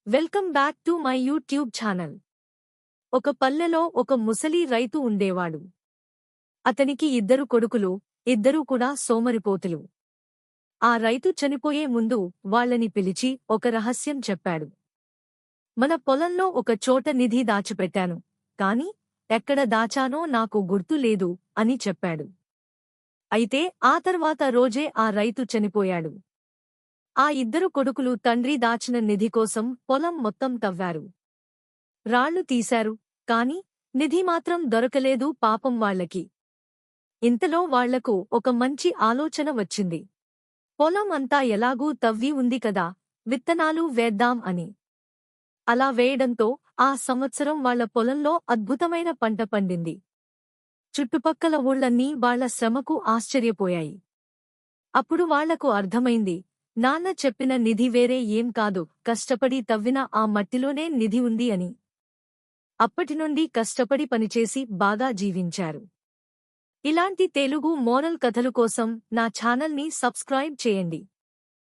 Welcome back to my YouTube channel. ఒక పల్లెలో ఒక ముసలి రైతు ఉండేవాడు. అతనికి ఇద్దరు కొడుకులు, ఇద్దరూ కూడా సోమరిపోతులు. ఆ రైతు చనిపోయే ముందు వాళ్ళని పిలిచి ఒక రహస్యం చెప్పాడు. మన పొలంలో ఒక చోట నిధి దాచిపెట్టాను, కాని ఎక్కడ దాచానో నాకు గుర్తు లేదు అని చెప్పాడు. అయితే ఆ తర్వాత రోజే ఆ రైతు చనిపోయాడు. ఆ ఇద్దరు కొడుకులు తండ్రి దాచిన నిధి కోసం పొలం మొత్తం తవ్వారు. రాళ్లు తీశారు, కాని నిధి మాత్రం దొరకలేదు పాపం వాళ్లకి. ఇంతలో వాళ్లకు ఒక మంచి ఆలోచన వచ్చింది. పొలం అంతా ఎలాగూ తవ్వి ఉంది కదా, విత్తనాలు వేద్దాం అని. అలా వేయడంతో ఆ సంవత్సరం వాళ్ల పొలంలో అద్భుతమైన పంట పండింది. చుట్టుపక్కల ఊళ్లన్నీ వాళ్ల శ్రమకు ఆశ్చర్యపోయాయి. అప్పుడు వాళ్లకు అర్థమైంది, నాన్న చెప్పిన నిధి వేరే ఏం కాదు, కష్టపడి తవ్విన ఆ మట్టిలోనే నిధి ఉంది అని. అప్పటినుండి కష్టపడి పనిచేసి బాగా జీవించారు. ఇలాంటి తెలుగు మోరల్ కథలు కోసం నా ఛానల్ని సబ్స్క్రైబ్ చేయండి.